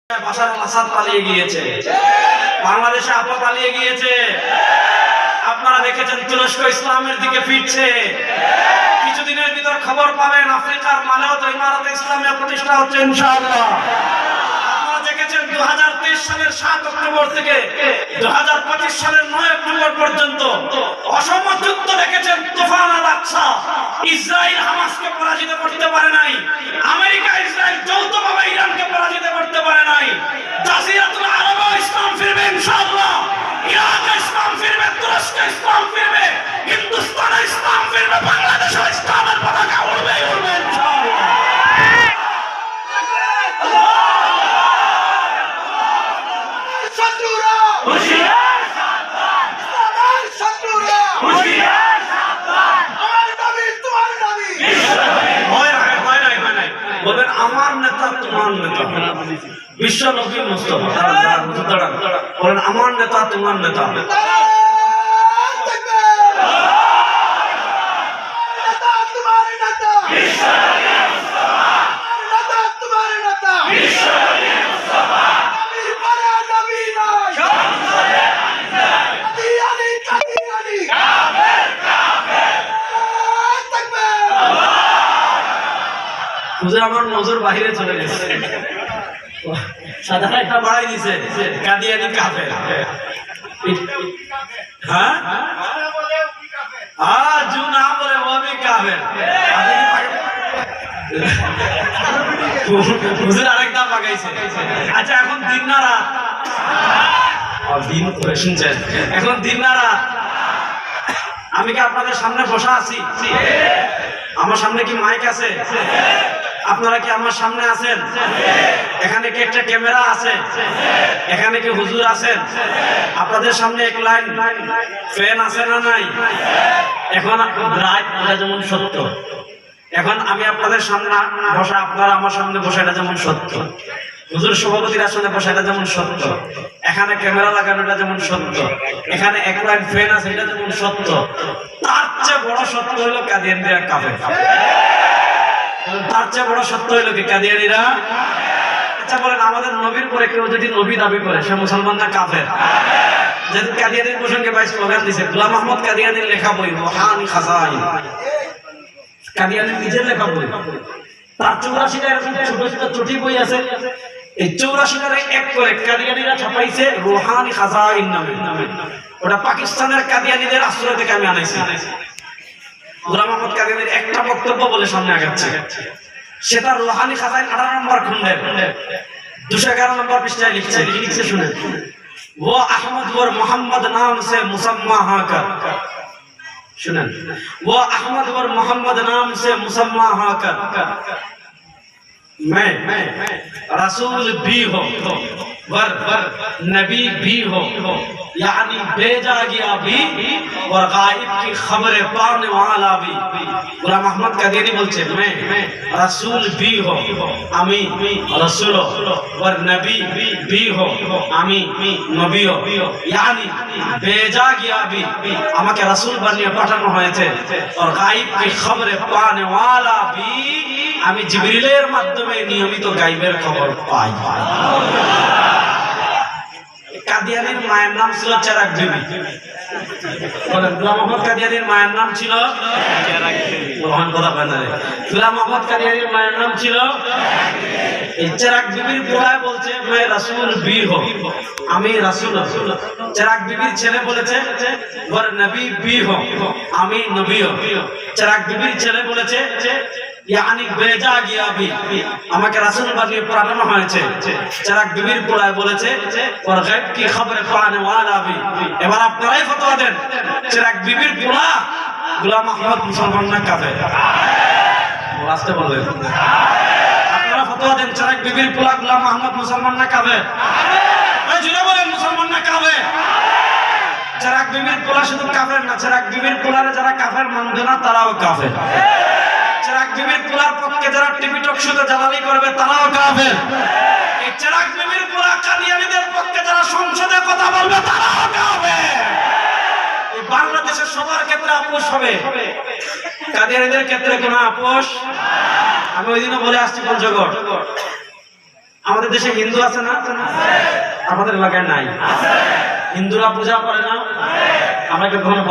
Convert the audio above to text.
বাশার আল আসাদ পালিয়ে গিয়েছে, বাংলাদেশে আপা পালিয়ে গিয়েছে। আপনারা দেখেছেন তুরস্ক ইসলামের দিকে ফিরছে। কিছুদিনের ভিতর খবর পাবেন আফ্রিকার মালেও তো ইমারতে ইসলামিয়া প্রতিষ্ঠা হচ্ছে ইনশাআল্লাহ। আপনারা দেখেছেন 2023 সালের 7 অক্টোবর থেকে 2025 সালের 9 অক্টোবর পর্যন্ত অসম যুদ্ধ দেখেছেন। তুফান আল আকসা, ইসরায়েল হামাসকে পরাজিত করতে পারে নাই, আমেরিকা ইসরায়েল যৌথভাবে ইরানকে পরাজিত করতে পারে নাই। জাজিরাতুল আরবে ইসলাম ফিরবে ইনশাআল্লাহ, ইরাকে ইসলাম ফিরবে, তুরস্কে ইসলাম ফিরবে, হিন্দুস্তানে ইসলাম ফিরবে, বাংলাদেশে ইসলামের পতাকা উড়বে উড়বে ইনশাআল্লাহ। শত্রুরা হুঁশিয়ার সাবধান, ইসলামের শত্রুরা হুঁশিয়ার সাবধান। আমার নবী তোমার নবী হয় নাই বলেন আমার নেতা তোমার নেতা, বিশ্ব নবী মুস্তাফা। দাঁড়ান, বলেন আমার নেতা তোমার নেতা। হুজুর আমার নজর বাহিরে চলে গেছে, সাদা একটা বাড়াই দিছে, কাদিয়ানি কাফের। হ্যাঁ জু না বলে ও भी কাফের। হুজুর আরেকটা পাকাইছে। আচ্ছা এখন দিন না রাত? দিন করে শুনছেন, এখন দিন না রাত? আমি কি আপনাদের সামনে বসা আছি? আমার সামনে কি মাইক আছে? আপনারা কি আমার সামনে আছেন? এখানে কি একটা ক্যামেরা আছে? এখানে কি হুজুর আছেন? আপনাদের সামনে এক লাইন ফ্যান আছে না নাই? এখন রাত এটা যেমন সত্য, এখন আমি আপনাদের সামনে বসা, আপনারা আমার সামনে বসা, এটা যেমন সত্য। হুজুর সভাপতির আসনে বসা, এটা যেমন সত্য। এখানে ক্যামেরা লাগানো, এটা যেমন সত্য। এখানে এক লাইন ফ্যান আছে, এটা যেমন সত্য। তার চেয়ে বড় সত্য হলো কাদিয়ানীরা কাফের। তার চেয়ে বড় সত্য হইল কি কাদিয়ানীরা? আচ্ছা বলেন, আমাদের নবীর পরে কেউ যদি নবী দাবি করে সে মুসলমান না কাফের? যেহেতু কাদিয়ানীর প্রসঙ্গে ভাই স্লোগান দিছে, গোলাম আহমদ কাদিয়ানীর লেখা বই রুহানি খাজাইন, কাদিয়ানীর নিজের লেখা বই। তার 84টা এরকম ছোট ছোট চটি বই আছে। এই 84টার এক করে কাদিয়ানীরা ছাপাইছে রুহানি খাজাইন নামে। ওটা পাকিস্তানের কাদিয়ানীদের আশ্রয় থেকে আমি আনাইছি। গোলাম আহমদ কাদিয়ানীর একটা বক্তব্য বলে সামনে আগাচ্ছে, সেটা রুহানি খাজাইন 18 নম্বর খণ্ডের 211 নম্বর পৃষ্ঠায় লিখছে। লিখছে শুনেন, वो अहमद और मोहम्मद नाम से मुसम्मा होकर, सुनन, वो अहमद और मोहम्मद नाम से मुसम्मा होकर मैं रसूल भी हो वर नबी भी हो, यानी भेजा गया भी और गायब की खबरें पाने वाला भी। গোলাম আহমদ কাদিয়ানী বলছে, मैं रसूल भी हो, আমি রাসূল और नबी भी हो, আমি নবী हो, यानी भेजा गया भी, আমাকে রাসূল বানিয়ে পাঠানো হয়েছে, और गायब की खबरें पाने वाला भी, আমি জিবরিলের মাধ্যমে নিয়মিত গায়বের খবর পাই। কাদিয়ানীর মায়ের নাম ছিল চেরাক বিবি। বলেন, গোলাম আহমদ কাদিয়ানীর মায়ের নাম ছিল চেরাক বিবি। মহান কথা বলেন, গোলাম আহমদ কাদিয়ানীর মায়ের নাম ছিল এই চেরাক বিবির পোলায় বলছে, मैं रसूल भी हो, আমি রাসূল। চেরাক বিবির ছেলে বলেছে, ওর নবী भी हो, আমি নবী হো। চেরাক বিবির ছেলে বলেছে, यानी भेजा गया भी, আমাকে রাসূল বানিয়ে পাঠানো হয়েছে। চেরাক বিবির পোলায় বলেছে, और गायब की खबरें पाने वाला भी। এবার আপনারাই ফতোয়া দেন, চেরাক বিবির পোলা গোলাম আহমদ মুসলমান না কাফের? আসতে বলেন, আপনারা ফতোয়া দেন, চেরাক বিবির পোলা গোলাম আহমদ মুসলমান না কাফের? এই জুড়ে বলেন, মুসলমান না কাফের? চেরাক বিবির পোলা শুধু কাফের না, চেরাক বিবির পোলারে যারা কাফের মানবে না তারাও কাফের। চেরাক বিবির পোলার পক্ষে যারা টিভি টক শোতে জালালি করবে তারাও কাফের। এই চেরাক বিবির পোলা কাদিয়ানীদের পক্ষে যারা সংসদে কথা বলবে তারাও কাফের। এই বাংলাদেশের সবার ক্ষেত্রে আপোষ হবে, কাদিয়ানীদের ক্ষেত্রে কোনো আপোষ। আমি ওই দিনও বলে আসছি পঞ্চগড়, আমাদের দেশে হিন্দু আছে না? আমাদের এলাকায় নাই। হিন্দুরা পূজা করে না? আমাকে কখনো